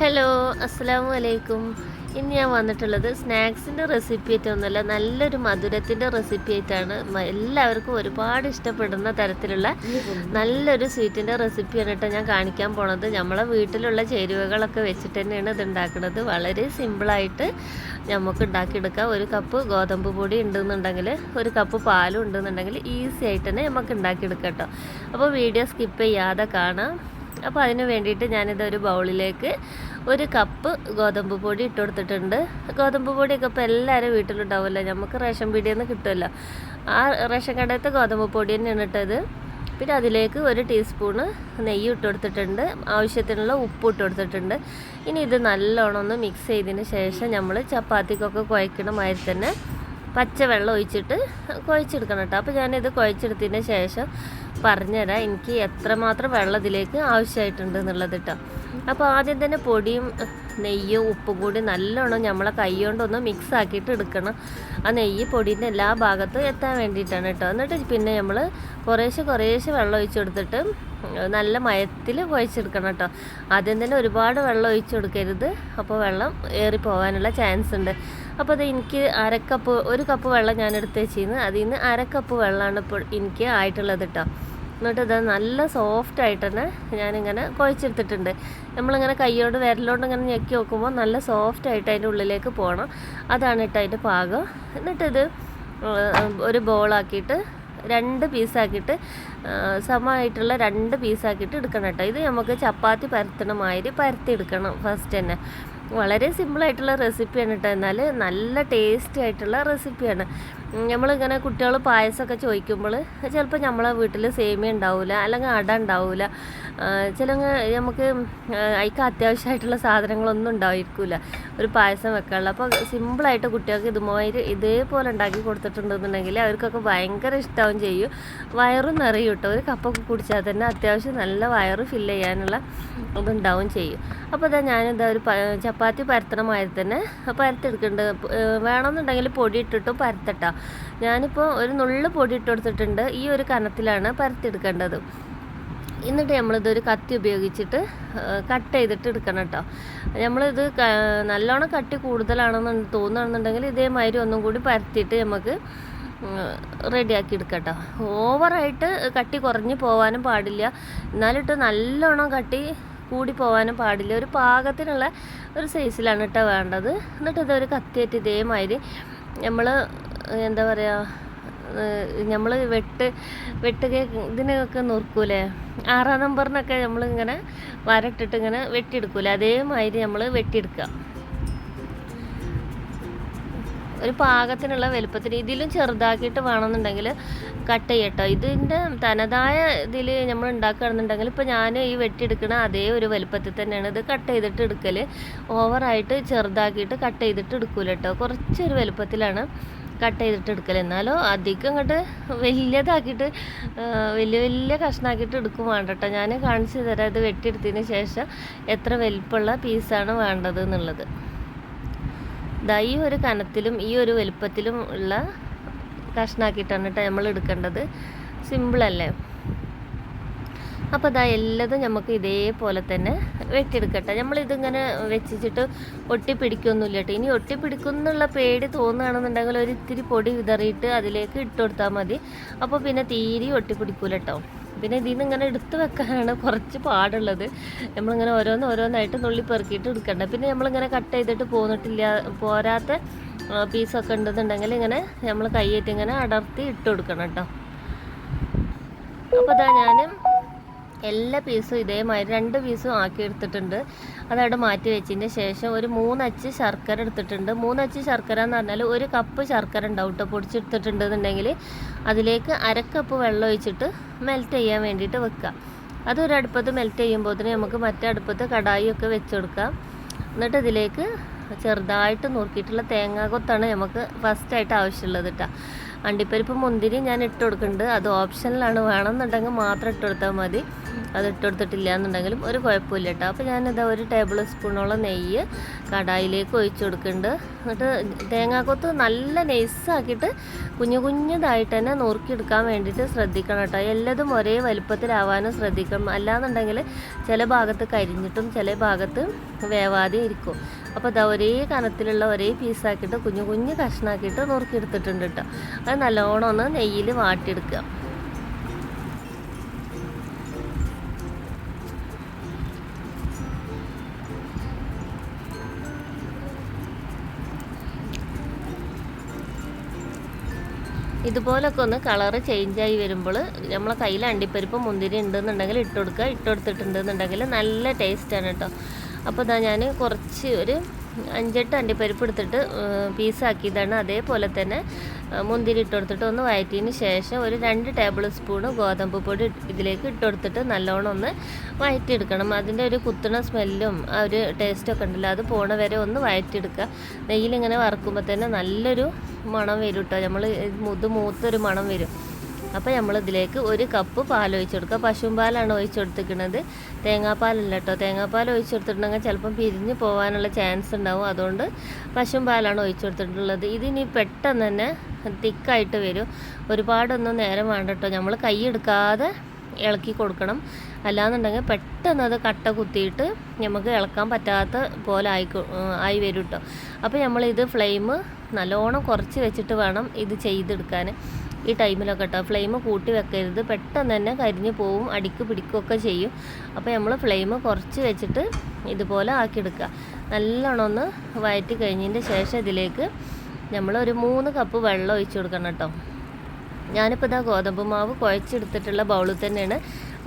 Hello, അസ്സലാമു അലൈക്കും. ഇന്ന് ഞാൻ വന്നിട്ടുള്ളത് സ്നാക്സിൻ്റെ റെസിപ്പി ആയിട്ടൊന്നുമല്ല, നല്ലൊരു മധുരത്തിൻ്റെ റെസിപ്പി ആയിട്ടാണ്. എല്ലാവർക്കും ഒരുപാട് ഇഷ്ടപ്പെടുന്ന തരത്തിലുള്ള നല്ലൊരു സ്വീറ്റിൻ്റെ റെസിപ്പിയാണ് കേട്ടോ ഞാൻ കാണിക്കാൻ പോണത്. നമ്മളെ വീട്ടിലുള്ള ചേരുവകളൊക്കെ വെച്ചിട്ട് തന്നെയാണ് ഇത് ഉണ്ടാക്കുന്നത്. വളരെ സിമ്പിളായിട്ട് നമുക്ക് ഉണ്ടാക്കിയെടുക്കാം. ഒരു കപ്പ് ഗോതമ്പ് പൊടി ഉണ്ടെന്നുണ്ടെങ്കിൽ, ഒരു കപ്പ് പാലും ഉണ്ടെന്നുണ്ടെങ്കിൽ ഈസി ആയിട്ട് തന്നെ നമുക്ക് ഉണ്ടാക്കിയെടുക്കാം കേട്ടോ. അപ്പോൾ വീഡിയോ സ്കിപ്പ് ചെയ്യാതെ കാണാം. അപ്പോൾ അതിന് വേണ്ടിയിട്ട് ഞാനിതൊരു ബൗളിലേക്ക് ഒരു കപ്പ് ഗോതമ്പ് പൊടി ഇട്ട് കൊടുത്തിട്ടുണ്ട്. ഗോതമ്പ് പൊടിയൊക്കെ ഇപ്പോൾ എല്ലാവരും വീട്ടിലുണ്ടാവുമല്ലോ, നമുക്ക് റേഷൻ പീടികയിൽ നിന്ന് കിട്ടുമല്ലോ. ആ റേഷൻ കടയത്തെ ഗോതമ്പ് പൊടി തന്നെയാണ് ഇട്ടത്. പിന്നെ അതിലേക്ക് ഒരു ടീസ്പൂണ് നെയ്യ് ഇട്ട് കൊടുത്തിട്ടുണ്ട്, ആവശ്യത്തിനുള്ള ഉപ്പ് ഇട്ട് കൊടുത്തിട്ടുണ്ട്. ഇനി ഇത് നല്ലോണം ഒന്ന് മിക്സ് ചെയ്തതിന് ശേഷം നമ്മൾ ചപ്പാത്തിക്കൊക്കെ കുഴക്കണ മാതിരി തന്നെ പച്ചവെള്ളം ഒഴിച്ചിട്ട് കുഴച്ചെടുക്കണം കേട്ടോ. അപ്പോൾ ഞാനിത് കുഴച്ചെടുത്തതിന് ശേഷം പറഞ്ഞുതരാം എനിക്ക് എത്രമാത്രം വെള്ളം ഇതിലേക്ക് ആവശ്യമായിട്ടുണ്ട് എന്നുള്ളത് കേട്ടോ. അപ്പോൾ ആദ്യം തന്നെ പൊടിയും നെയ്യും ഉപ്പും കൂടി നല്ലോണം നമ്മളെ കൈ കൊണ്ടൊന്ന് മിക്സ് ആക്കിയിട്ട് എടുക്കണം. ആ നെയ്യ് പൊടീൻ്റെ എല്ലാ ഭാഗത്തും എത്താൻ വേണ്ടിയിട്ടാണ് കേട്ടോ. എന്നിട്ട് പിന്നെ നമ്മൾ കുറേശ്ശെ വെള്ളം ഒഴിച്ച് കൊടുത്തിട്ട് നല്ല മയത്തിൽ കുഴച്ചെടുക്കണം കേട്ടോ. ആദ്യം തന്നെ ഒരുപാട് വെള്ളം ഒഴിച്ചു കൊടുക്കരുത്, അപ്പോൾ വെള്ളം ഏറിപ്പോകാനുള്ള ചാൻസ് ഉണ്ട്. അപ്പോൾ അത് എനിക്ക് ഒരു കപ്പ് വെള്ളം ഞാൻ എടുത്ത് വെച്ചിരുന്നു, അതിൽ നിന്ന് അരക്കപ്പ് വെള്ളമാണ് ഇപ്പോൾ എനിക്ക് ആയിട്ടുള്ളത് കേട്ടോ. എന്നിട്ട് ഇത് നല്ല സോഫ്റ്റായിട്ട് തന്നെ ഞാനിങ്ങനെ കുഴച്ചെടുത്തിട്ടുണ്ട്. നമ്മളിങ്ങനെ കൈയോട് വിരലോണ്ട് ഇങ്ങനെ ഞെക്കി നോക്കുമ്പോൾ നല്ല സോഫ്റ്റായിട്ട് അതിൻ്റെ ഉള്ളിലേക്ക് പോകണം. അതാണ് കേട്ടോ അതിൻ്റെ പാകം. എന്നിട്ടിത് ഒരു ബോളാക്കിയിട്ട് 2 പീസാക്കിയിട്ട് സമമായിട്ടുള്ള 2 പീസാക്കിയിട്ട് എടുക്കണം കേട്ടോ. ഇത് നമുക്ക് ചപ്പാത്തി പരത്തണ മാതിരി പരത്തി എടുക്കണം ഫസ്റ്റ് തന്നെ. വളരെ സിമ്പിളായിട്ടുള്ള റെസിപ്പിയാണ് കേട്ടോ, എന്നാൽ നല്ല ടേസ്റ്റി ആയിട്ടുള്ള റെസിപ്പിയാണ്. നമ്മളിങ്ങനെ കുട്ടികൾ പായസമൊക്കെ ചോദിക്കുമ്പോൾ ചിലപ്പോൾ നമ്മളെ വീട്ടിൽ സേമിയ ഉണ്ടാവില്ല, അല്ലെങ്കിൽ അട ഉണ്ടാവില്ല, നമുക്ക് അതിക്ക് അത്യാവശ്യമായിട്ടുള്ള സാധനങ്ങളൊന്നും ഉണ്ടായിരിക്കില്ല ഒരു പായസം വെക്കാനുള്ള. അപ്പോൾ സിമ്പിളായിട്ട് കുട്ടികൾക്ക് ഇതേപോലെ ഉണ്ടാക്കി കൊടുത്തിട്ടുണ്ടെന്നുണ്ടെങ്കിൽ അവർക്കൊക്കെ ഭയങ്കര ഇഷ്ടമാവും ചെയ്യും. വയറും നിറയും കേട്ടോ. ഒരു കപ്പൊക്കെ കുടിച്ചാൽ തന്നെ അത്യാവശ്യം നല്ല വയറ് ഫില്ല് ചെയ്യാനുള്ള ഇതുണ്ടാവും ചെയ്യും. അപ്പോൾ ഇതാ ഞാനിതാ ഒരു ചപ്പാത്തി പരത്തണമാതിരി തന്നെ പരത്തെടുക്കുന്നുണ്ട്. വേണമെന്നുണ്ടെങ്കിൽ പൊടി ഇട്ടിട്ടും പരത്തട്ടോ. ഞാനിപ്പോൾ ഒരു നുള്ളു പൊടി ഇട്ട് കൊടുത്തിട്ടുണ്ട്. ഈ ഒരു കനത്തിലാണ് പരത്തിയെടുക്കേണ്ടത്. എന്നിട്ട് നമ്മളിതൊരു കത്തി ഉപയോഗിച്ചിട്ട് കട്ട് ചെയ്തിട്ട് എടുക്കണം കേട്ടോ. നമ്മളിത് നല്ലോണം കട്ടി കൂടുതലാണെന്ന് തോന്നുകയാണെന്നുണ്ടെങ്കിൽ ഇതേമാതിരി ഒന്നും കൂടി പരത്തിയിട്ട് നമുക്ക് റെഡിയാക്കി എടുക്കാം കേട്ടോ. ഓവറായിട്ട് കട്ടി കുറഞ്ഞ് പോകാനും പാടില്ല, എന്നാലിട്ട് നല്ലോണം കട്ടി കൂടി പോകാനും പാടില്ല. ഒരു പാകത്തിനുള്ള ഒരു സൈസിലാണ് കേട്ടോ വേണ്ടത്. എന്നിട്ട് ഇതൊരു കത്തിയായിട്ട് ഇതേമാതിരി നമ്മൾ എന്താ പറയുക, നമ്മൾ ഇതിനൊക്കെ നുറുക്കൂലേ, 6-ാം നമ്പറിനൊക്കെ നമ്മളിങ്ങനെ വരട്ടിട്ട് ഇങ്ങനെ വെട്ടിയെടുക്കൂലേ, അതേമാതിരി നമ്മൾ വെട്ടിയെടുക്കുക. ഒരു പാകത്തിനുള്ള വലുപ്പത്തിന്. ഇതിലും ചെറുതാക്കിയിട്ട് വേണമെന്നുണ്ടെങ്കിൽ കട്ട് ചെയ്യട്ടോ. ഇതിൻ്റെ തനതായ ഇതിൽ നമ്മൾ ഉണ്ടാക്കുകയാണെന്നുണ്ടെങ്കിൽ ഇപ്പോൾ ഞാൻ ഈ വെട്ടിയെടുക്കണ അതേ ഒരു വലുപ്പത്തിൽ തന്നെയാണ് ഇത് കട്ട് ചെയ്തിട്ട് എടുക്കൽ. ഓവറായിട്ട് ചെറുതാക്കിയിട്ട് കട്ട് ചെയ്തിട്ട് എടുക്കൂല കേട്ടോ. കുറച്ചൊരു വലുപ്പത്തിലാണ് കട്ട് ചെയ്തിട്ട് എടുക്കൽ. എന്നാലോ അധികം ഇങ്ങോട്ട് വലിയതാക്കിയിട്ട് വലിയ കഷ്ണാക്കിയിട്ട് എടുക്കും വേണ്ട കേട്ടോ. ഞാൻ കാണിച്ചു തരാം ഇത് വെട്ടിയെടുത്തതിന് ശേഷം എത്ര വലിപ്പമുള്ള പീസാണ് വേണ്ടത് എന്നുള്ളത്. ഈ ഒരു കനത്തിലും ഈ ഒരു വലുപ്പത്തിലും ഉള്ള കഷ്ണാക്കിയിട്ടാണ് കേട്ടോ നമ്മൾ എടുക്കേണ്ടത്. സിമ്പിളല്ലേ? അപ്പോൾ എല്ലാതും നമുക്ക് ഇതേപോലെ തന്നെ വെട്ടിയെടുക്കട്ടെ. നമ്മളിതിങ്ങനെ വെച്ചിട്ട് ഒട്ടിപ്പിടിക്കൊന്നുമില്ല കേട്ടോ. ഇനി ഒട്ടിപ്പിടിക്കുന്നുള്ള പേടി തോന്നുകയാണെന്നുണ്ടെങ്കിൽ ഒരു ഇത്തിരി പൊടി വിതറിയിട്ട് അതിലേക്ക് ഇട്ട് കൊടുത്താൽ മതി. അപ്പോൾ പിന്നെ തീരെ ഒട്ടിപ്പിടിക്കൂല കേട്ടോ. പിന്നെ ഇതിൽ നിന്ന് ഇങ്ങനെ എടുത്ത് വെക്കാനാണ് കുറച്ച് പാടുള്ളത്. നമ്മളിങ്ങനെ ഓരോന്നായിട്ട് നുള്ളി പെറുക്കിയിട്ട് എടുക്കണ്ട. പിന്നെ നമ്മളിങ്ങനെ കട്ട് ചെയ്തിട്ട് പോരാത്ത പീസൊക്കെ ഉണ്ടെന്നുണ്ടെങ്കിൽ ഇങ്ങനെ നമ്മൾ കൈയേറ്റ് ഇങ്ങനെ അടർത്തി ഇട്ട് കൊടുക്കണം കേട്ടോ. അപ്പോൾ ഞാൻ എല്ലാ പീസും ഇതേമാതിരി 2 പീസും ആക്കി എടുത്തിട്ടുണ്ട്. അതവിടെ മാറ്റി വെച്ചതിന് ശേഷം ഒരു 3 അച്ച് ശർക്കര എടുത്തിട്ടുണ്ട്. 3 അച്ച് ശർക്കര എന്ന് പറഞ്ഞാൽ 1 കപ്പ് ശർക്കര ഉണ്ടാവും കേട്ടോ. പൊടിച്ചെടുത്തിട്ടുണ്ടെന്നുണ്ടെങ്കിൽ അതിലേക്ക് 1/2 കപ്പ് വെള്ളം ഒഴിച്ചിട്ട് മെൽറ്റ് ചെയ്യാൻ വേണ്ടിയിട്ട് വെക്കുക. അതൊരു അടുപ്പത്ത് മെൽറ്റ് ചെയ്യുമ്പോഴത്തേന് നമുക്ക് മറ്റേ അടുപ്പത്ത് കടായിയൊക്കെ വെച്ച് കൊടുക്കാം. എന്നിട്ട് ഇതിലേക്ക് ചെറുതായിട്ട് നുറുക്കിയിട്ടുള്ള തേങ്ങാക്കൊത്താണ് നമുക്ക് ഫസ്റ്റായിട്ട് ആവശ്യമുള്ളത് കേട്ടോ. അണ്ടിപ്പരിപ്പ് മുന്തിരി ഞാൻ ഇട്ട് കൊടുക്കുന്നുണ്ട്, അത് ഓപ്ഷനിലാണ്, വേണമെന്നുണ്ടെങ്കിൽ മാത്രം ഇട്ട് കൊടുത്താൽ മതി. അത് ഇട്ട് കൊടുത്തിട്ടില്ല എന്നുണ്ടെങ്കിലും ഒരു കുഴപ്പമില്ല കേട്ടോ. അപ്പോൾ ഞാനിതാ ഒരു ടേബിൾ സ്പൂണോളം നെയ്യ് കടായിലേക്ക് ഒഴിച്ച് കൊടുക്കുന്നുണ്ട്. എന്നിട്ട് തേങ്ങാക്കൊത്ത് നല്ല നൈസാക്കിയിട്ട് കുഞ്ഞു കുഞ്ഞതായിട്ട് തന്നെ നുറുക്കിയെടുക്കാൻ വേണ്ടിയിട്ട് ശ്രദ്ധിക്കണം കേട്ടോ. എല്ലാതും ഒരേ വലുപ്പത്തിലാവാനും ശ്രദ്ധിക്കണം, അല്ലാന്നുണ്ടെങ്കിൽ ചില ഭാഗത്ത് കരിഞ്ഞിട്ടും ചില ഭാഗത്ത് വേവാതെ ഇരിക്കും. അപ്പോൾ ഇതാ ഒരേ കനത്തിലുള്ള ഒരേ പീസാക്കിയിട്ട് കുഞ്ഞു കുഞ്ഞു കഷ്ണാക്കിയിട്ട് നുറുക്കിയെടുത്തിട്ടുണ്ട് കേട്ടോ. അത് നല്ലോണം ഒന്ന് നെയ്യിൽ വാട്ടിയെടുക്കുക. ഇതുപോലൊക്കെ ഒന്ന് കളറ് ചേഞ്ചായി വരുമ്പോൾ നമ്മളെ കയ്യിൽ അണ്ടിപ്പരിപ്പ് മുന്തിരി ഉണ്ടെന്നുണ്ടെങ്കിൽ ഇട്ട് കൊടുക്കുക. ഇട്ട് കൊടുത്തിട്ടുണ്ടെന്നുണ്ടെങ്കിൽ നല്ല ടേസ്റ്റാണ് കേട്ടോ. അപ്പോൾ ഇതാ ഞാൻ കുറച്ച് ഒരു 5-8 അണ്ടിപ്പരിപ്പ് എടുത്തിട്ട് പീസാക്കിയതാണ്. അതേപോലെ തന്നെ മുന്തിരി ഇട്ട് കൊടുത്തിട്ട് ഒന്ന് വഴറ്റിയതിന് ശേഷം ഒരു 2 ടേബിൾ സ്പൂണ് ഗോതമ്പ് പൊടി ഇതിലേക്ക് ഇട്ട് കൊടുത്തിട്ട് നല്ലോണം ഒന്ന് വഴറ്റിയെടുക്കണം. അതിൻ്റെ ഒരു കുത്തുന്ന സ്മെല്ലും ആ ഒരു ടേസ്റ്റൊക്കെ ഉണ്ടല്ലോ, അത് പോണ വരെ ഒന്ന് വഴറ്റിയെടുക്കുക. നെയ്യിലിങ്ങനെ വറുക്കുമ്പോൾ തന്നെ നല്ലൊരു മണം വരും കേട്ടോ. നമ്മൾ മൂത്തൊരു മണം വരും. അപ്പോൾ നമ്മളിതിലേക്ക് 1 കപ്പ് പാൽ ഒഴിച്ച് കൊടുക്കുക. പശുമ്പാലാണ് ഒഴിച്ച് കൊടുത്തിരിക്കുന്നത്, തേങ്ങാപ്പാലല്ല കേട്ടോ. തേങ്ങാപ്പാൽ ഒഴിച്ച് കൊടുത്തിട്ടുണ്ടെങ്കിൽ ചിലപ്പം പിരിഞ്ഞ് പോകാനുള്ള ചാൻസ് ഉണ്ടാവും, അതുകൊണ്ട് പശുമ്പാലാണ് ഒഴിച്ച് കൊടുത്തിട്ടുള്ളത്. ഇതിനി പെട്ടെന്ന് തന്നെ തിക്കായിട്ട് വരും, ഒരുപാടൊന്നും നേരം വേണ്ട കേട്ടോ. നമ്മൾ കൈ എടുക്കാതെ ഇളക്കി കൊടുക്കണം, അല്ലാന്നുണ്ടെങ്കിൽ പെട്ടെന്ന് അത് കട്ട കുത്തിയിട്ട് നമുക്ക് ഇളക്കാൻ പറ്റാത്ത പോലെ ആയി വരും കേട്ടോ. അപ്പോൾ നമ്മളിത് ഫ്ലെയിം നല്ലോണം കുറച്ച് വെച്ചിട്ട് വേണം ഇത് ചെയ്തെടുക്കാൻ. ഈ ടൈമിലൊക്കെ കേട്ടോ ഫ്ലെയിം കൂട്ടി വെക്കരുത്, പെട്ടെന്ന് തന്നെ കരിഞ്ഞു പോവും, അടിക്ക് പിടിക്കുകയൊക്കെ ചെയ്യും. അപ്പോൾ നമ്മൾ ഫ്ലെയിം കുറച്ച് വെച്ചിട്ട് ഇതുപോലെ ആക്കിയെടുക്കുക. നല്ലോണം ഒന്ന് വഴറ്റി കഴിഞ്ഞതിൻ്റെ ശേഷം ഇതിലേക്ക് നമ്മൾ ഒരു 3 കപ്പ് വെള്ളം ഒഴിച്ച് കൊടുക്കണം കേട്ടോ. ഞാനിപ്പോൾ ഇതാ ഗോതമ്പ് മാവ് കുഴച്ചെടുത്തിട്ടുള്ള ബൗളിൽ തന്നെയാണ്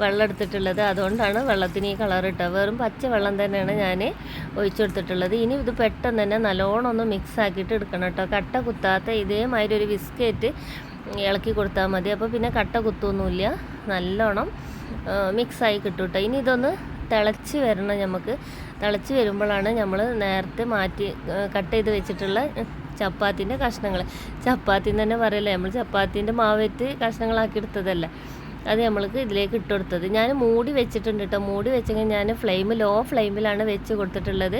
വെള്ളം എടുത്തിട്ടുള്ളത്, അതുകൊണ്ടാണ് വെള്ളത്തിന് ഈ കളർ ഇട്ടത്. വെറും പച്ച വെള്ളം തന്നെയാണ് ഞാൻ ഒഴിച്ചു കൊടുത്തിട്ടുള്ളത്. ഇനി ഇത് പെട്ടെന്ന് തന്നെ നല്ലോണം ഒന്ന് മിക്സ് ആക്കിയിട്ട് എടുക്കണം കേട്ടോ. കട്ട കുത്താത്ത ഇതേമാതിരി ഒരു ബിസ്ക്കറ്റ് ഇളക്കി കൊടുത്താൽ മതി. അപ്പോൾ പിന്നെ കട്ട കുത്തൊന്നുമില്ല, നല്ലോണം മിക്സായി കിട്ടും കേട്ടോ. ഇനി ഇതൊന്ന് തിളച്ച് വരണം. നമുക്ക് തിളച്ച് വരുമ്പോഴാണ് നമ്മൾ നേരത്തെ മാറ്റി കട്ട് ചെയ്ത് വെച്ചിട്ടുള്ള ചപ്പാത്തിൻ്റെ കഷ്ണങ്ങൾ, ചപ്പാത്തിന്ന് തന്നെ പറയല്ലേ, നമ്മൾ ചപ്പാത്തിൻ്റെ മാവേറ്റ് കഷ്ണങ്ങളാക്കി എടുത്തതല്ല, അത് നമ്മൾക്ക് ഇതിലേക്ക് ഇട്ട് കൊടുത്തത്. ഞാൻ മൂടി വെച്ചിട്ടുണ്ട് കേട്ടോ. മൂടി വെച്ചെങ്കിൽ ഞാൻ ലോ ഫ്ലെയിമിലാണ് വെച്ച് കൊടുത്തിട്ടുള്ളത്.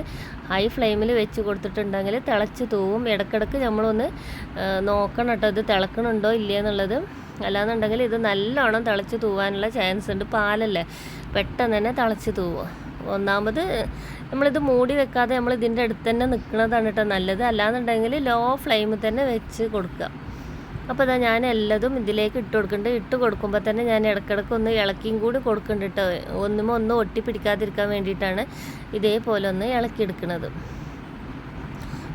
ഹൈ ഫ്ലെയിമിൽ വെച്ച് കൊടുത്തിട്ടുണ്ടെങ്കിൽ തിളച്ച് തൂവും. ഇടയ്ക്കിടയ്ക്ക് നമ്മളൊന്ന് നോക്കണം കേട്ടോ, ഇത് തിളക്കണുണ്ടോ ഇല്ലേ എന്നുള്ളത്. അല്ലാന്നുണ്ടെങ്കിൽ ഇത് നല്ലോണം തിളച്ച് തൂവാനുള്ള ചാൻസ് ഉണ്ട്. പാലല്ലേ, പെട്ടെന്ന് തന്നെ തിളച്ച് തൂവും. ഒന്നാമത് നമ്മളിത് മൂടി വെക്കാതെ നമ്മൾ ഇതിൻ്റെ അടുത്ത് തന്നെ നിൽക്കുന്നതാണ് കേട്ടോ നല്ലത്. അല്ലാന്നുണ്ടെങ്കിൽ ലോ ഫ്ലെയിമിൽ തന്നെ വെച്ച് കൊടുക്കുക. അപ്പോൾ ഇതാ ഞാൻ എല്ലാതും ഇതിലേക്ക് ഇട്ട് കൊടുക്കുന്നുണ്ട്. ഇട്ട് കൊടുക്കുമ്പോൾ തന്നെ ഞാൻ ഇടയ്ക്കിടയ്ക്ക് ഒന്ന് ഇളക്കിയും കൂടി കൊടുക്കുന്നുണ്ട് കേട്ടോ. ഒന്നും ഒട്ടിപ്പിടിക്കാതിരിക്കാൻ വേണ്ടിയിട്ടാണ് ഇതേപോലെ ഒന്ന് ഇളക്കിയെടുക്കുന്നത്.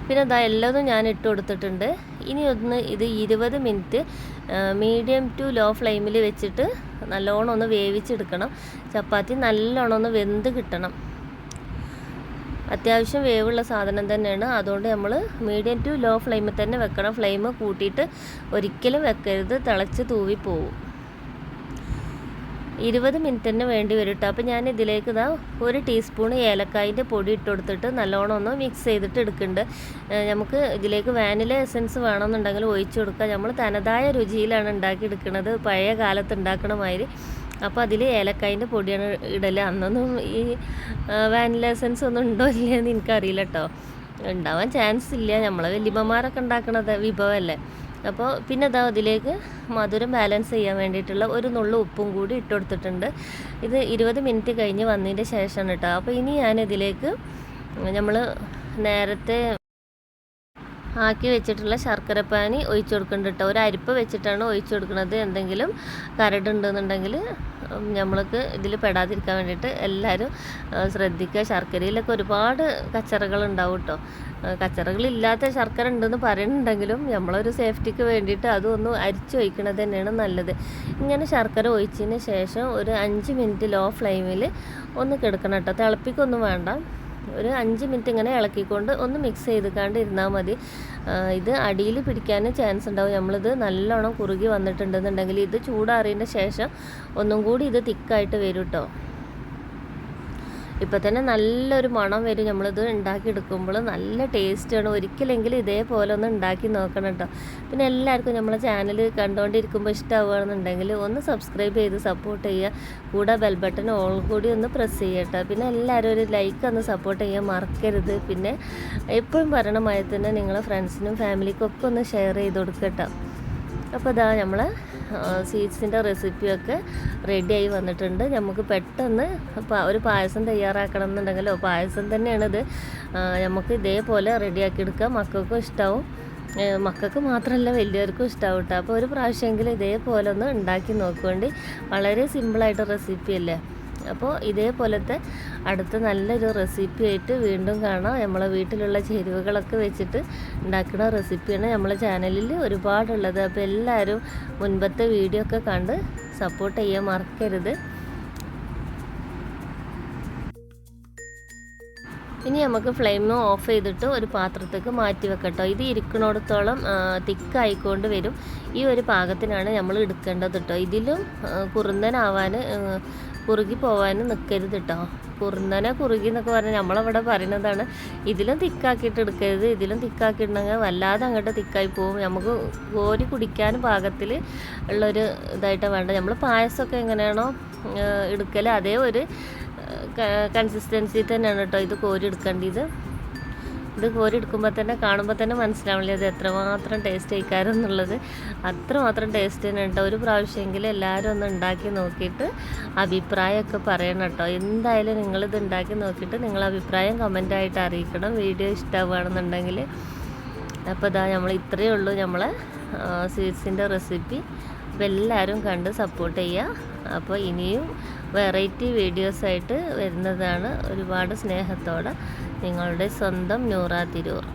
പിന്നെ ഇതാ എല്ലാതും ഞാൻ ഇട്ട് കൊടുത്തിട്ടുണ്ട്. ഇനി ഇത് 20 മിനിറ്റ് മീഡിയം ടു ലോ ഫ്ലെയിമിൽ വെച്ചിട്ട് നല്ലോണം ഒന്ന് വേവിച്ചെടുക്കണം. ചപ്പാത്തി നല്ലോണം ഒന്ന് വെന്ത് കിട്ടണം. അത്യാവശ്യം വേവുള്ള സാധനം തന്നെയാണ്, അതുകൊണ്ട് നമ്മൾ മീഡിയം ടു ലോ ഫ്ലെയിമിൽ തന്നെ വെക്കണം. ഫ്ലെയിം കൂട്ടിയിട്ട് ഒരിക്കലും വെക്കരുത്, തിളച്ച് തൂവിപ്പോവും. 20 മിനിറ്റ് തന്നെ വേണ്ടി വരും കേട്ടോ. അപ്പോൾ ഞാൻ ഇതിലേക്ക് 1 ടീസ്പൂൺ ഏലക്കായൻ്റെ പൊടി ഇട്ട് കൊടുത്തിട്ട് നല്ലോണം ഒന്ന് മിക്സ് ചെയ്തിട്ട് എടുക്കുന്നുണ്ട്. നമുക്ക് ഇതിലേക്ക് വാനില എസൻസ് വേണമെന്നുണ്ടെങ്കിൽ ഒഴിച്ചു കൊടുക്കുക. നമ്മൾ തനതായ രുചിയിലാണ് ഉണ്ടാക്കിയെടുക്കുന്നത്, പഴയ കാലത്ത് ഉണ്ടാക്കണ മാതിരി. അപ്പോൾ അതിൽ ഏലക്കായൻ്റെ പൊടിയാണ് ഇടല്. അന്നൊന്നും ഈ വാനില എസൻസ് ഒന്നും ഉണ്ടോ ഇല്ലയെന്ന് എനിക്കറിയില്ല കേട്ടോ, ഉണ്ടാവാൻ ചാൻസ് ഇല്ല, നമ്മളെ വല്യമ്മമാരൊക്കെ ഉണ്ടാക്കണത് വിഭവമല്ലേ. അപ്പോൾ പിന്നെ അതിലേക്ക് മധുരം ബാലൻസ് ചെയ്യാൻ വേണ്ടിയിട്ടുള്ള ഒരു നുള്ളു ഉപ്പും കൂടി ഇട്ട് കൊടുത്തിട്ടുണ്ട്. ഇത് 20 മിനിറ്റ് കഴിഞ്ഞ് വന്നതിൻ്റെ ശേഷമാണ് കേട്ടോ. അപ്പോൾ ഇനി ഞാനിതിലേക്ക് നമ്മൾ നേരത്തെ ആക്കി വെച്ചിട്ടുള്ള ശർക്കരപ്പാനി ഒഴിച്ചു കൊടുക്കുന്നുണ്ട് കേട്ടോ. ഒരു അരിപ്പ വെച്ചിട്ടാണ് ഒഴിച്ചു കൊടുക്കുന്നത്. എന്തെങ്കിലും കരടുണ്ടെന്നുണ്ടെങ്കിൽ നമ്മൾക്ക് ഇതിൽ പെടാതിരിക്കാൻ വേണ്ടിയിട്ട് എല്ലാവരും ശ്രദ്ധിക്കുക. ശർക്കരയിലൊക്കെ ഒരുപാട് കച്ചറകളുണ്ടാവും കേട്ടോ. കച്ചറകളില്ലാത്ത ശർക്കര ഉണ്ടെന്ന് പറയുന്നുണ്ടെങ്കിലും നമ്മളൊരു സേഫ്റ്റിക്ക് വേണ്ടിയിട്ട് അതൊന്ന് അരിച്ച് ഒഴിക്കണത് തന്നെയാണ് നല്ലത്. ഇങ്ങനെ ശർക്കര ഒഴിച്ചതിന് ശേഷം ഒരു 5 മിനിറ്റ് ലോ ഫ്ലെയിമിൽ ഒന്ന് കിടക്കണം കേട്ടോ. തിളപ്പിക്കൊന്നും വേണ്ട, ഒരു 5 മിനിറ്റ് ഇങ്ങനെ ഇളക്കിക്കൊണ്ട് ഒന്ന് മിക്സ് ചെയ്തിക്കാണ്ട് ഇരുന്നാൽ മതി. ഇത് അടിയിൽ പിടിക്കാനും ചാൻസ് ഉണ്ടാവും. നമ്മളിത് നല്ലോണം കുറുകി വന്നിട്ടുണ്ടെന്നുണ്ടെങ്കിൽ ഇത് ചൂടാറിയതിൻ്റെ ശേഷം ഒന്നും കൂടി ഇത് തിക്കായിട്ട് വരും കേട്ടോ. ഇപ്പം തന്നെ നല്ലൊരു മണം വരും. നമ്മളിത് ഉണ്ടാക്കിയെടുക്കുമ്പോൾ നല്ല ടേസ്റ്റാണ്. ഒരിക്കലെങ്കിലും ഇതേപോലെ ഒന്ന് ഉണ്ടാക്കി നോക്കണം കേട്ടോ. പിന്നെ എല്ലാവർക്കും നമ്മളെ ചാനൽ കണ്ടുകൊണ്ടിരിക്കുമ്പോൾ ഇഷ്ടമാവുകയാണെന്നുണ്ടെങ്കിൽ ഒന്ന് സബ്സ്ക്രൈബ് ചെയ്ത് സപ്പോർട്ട് ചെയ്യുക. കൂടെ ബെൽ ബട്ടൺ ഓൾ കൂടി ഒന്ന് പ്രസ് ചെയ്യട്ടോ. പിന്നെ എല്ലാവരും ഒരു ലൈക്ക് ഒന്ന് സപ്പോർട്ട് ചെയ്യാൻ മറക്കരുത്. പിന്നെ എപ്പോഴും പറയണമായി തന്നെ നിങ്ങളെ ഫ്രണ്ട്സിനും ഫാമിലിക്കും ഒക്കെ ഒന്ന് ഷെയർ ചെയ്ത് കൊടുക്കട്ടോ. അപ്പോൾ ഇതാ നമ്മൾ സ്വീറ്റ്സിൻ്റെ റെസിപ്പിയൊക്കെ റെഡിയായി വന്നിട്ടുണ്ട്. നമുക്ക് പെട്ടെന്ന് ഒരു പായസം തയ്യാറാക്കണം എന്നുണ്ടെങ്കിലോ പായസം തന്നെയാണിത്. നമുക്ക് ഇതേപോലെ റെഡിയാക്കി എടുക്കാം. മക്കൾക്കും ഇഷ്ടമാവും. മക്കൾക്ക് മാത്രമല്ല വലിയവർക്കും ഇഷ്ടമാവും കേട്ടോ. അപ്പോൾ ഒരു പ്രാവശ്യമെങ്കിലും ഇതേപോലെ ഒന്ന് ഉണ്ടാക്കി നോക്കുകൊണ്ട് വളരെ സിമ്പിളായിട്ട് റെസിപ്പി അല്ലേ. അപ്പോൾ ഇതേപോലത്തെ അടുത്ത നല്ലൊരു റെസിപ്പി ആയിട്ട് വീണ്ടും കാണാം. നമ്മളെ വീട്ടിലുള്ള ചേരുവകളൊക്കെ വെച്ചിട്ട് ഉണ്ടാക്കുന്ന റെസിപ്പിയാണ് നമ്മളെ ചാനലിൽ ഒരുപാടുള്ളത്. അപ്പോൾ എല്ലാവരും മുൻപത്തെ വീഡിയോ ഒക്കെ കണ്ട് സപ്പോർട്ട് ചെയ്യാൻ മറക്കരുത്. ഇനി നമുക്ക് ഫ്ലെയിം ഓഫ് ചെയ്തിട്ട് ഒരു പാത്രത്തേക്ക് മാറ്റി വെക്കട്ടോ. ഇത് ഇരിക്കണോടത്തോളം തിക്കായിക്കൊണ്ട് വരും. ഈ ഒരു പാകത്തിനാണ് നമ്മൾ എടുക്കേണ്ടത് കേട്ടോ. ഇതിലും കുറുന്നനാവാൻ കുറുകി പോവാൻ നിൽക്കരുത് കേട്ടോ. കുറുകി എന്നൊക്കെ പറഞ്ഞാൽ നമ്മളവിടെ പറയുന്നതാണ്. ഇതിലും തിക്കാക്കിയിട്ട് എടുക്കരുത്. ഇതിലും തിക്കാക്കിയിട്ടുണ്ടെങ്കിൽ വല്ലാതെ അങ്ങോട്ട് തിക്കായി പോകും. നമുക്ക് കോരി കുടിക്കാൻ പാകത്തിൽ ഉള്ളൊരു ഇതായിട്ട് വേണ്ട. നമ്മൾ പായസമൊക്കെ എങ്ങനെയാണോ എടുക്കൽ അതേ ഒരു കൺസിസ്റ്റൻസി തന്നെയാണ് കേട്ടോ ഇത് കോരി എടുക്കേണ്ടത്. ഇത് കോരി എടുക്കുമ്പോൾ തന്നെ കാണുമ്പോൾ തന്നെ മനസ്സിലാവില്ല ഇത് എത്രമാത്രം ടേസ്റ്റ് കഴിക്കാരെന്നുള്ളത്. അത്രമാത്രം ടേസ്റ്റ് തന്നെ കേട്ടോ. ഒരു പ്രാവശ്യമെങ്കിലും എല്ലാവരും ഒന്ന് ഉണ്ടാക്കി നോക്കിയിട്ട് അഭിപ്രായമൊക്കെ പറയണം കേട്ടോ. എന്തായാലും നിങ്ങളിത് ഉണ്ടാക്കി നോക്കിയിട്ട് നിങ്ങളെ അഭിപ്രായം കമൻറ്റായിട്ട് അറിയിക്കണം. വീഡിയോ ഇഷ്ടമാവുകയാണെന്നുണ്ടെങ്കിൽ. അപ്പോൾ ഇതാ നമ്മൾ ഇത്രയേ ഉള്ളൂ നമ്മളെ സ്വീറ്റ്സിൻ്റെ റെസിപ്പി. അപ്പോൾ എല്ലാവരും കണ്ട് സപ്പോർട്ട് ചെയ്യുക. അപ്പോൾ ഇനിയും വെറൈറ്റി വീഡിയോസായിട്ട് വരുന്നതാണ്. ഒരുപാട് സ്നേഹത്തോടെ നിങ്ങളുടെ സ്വന്തം നൂറ തിരൂർ.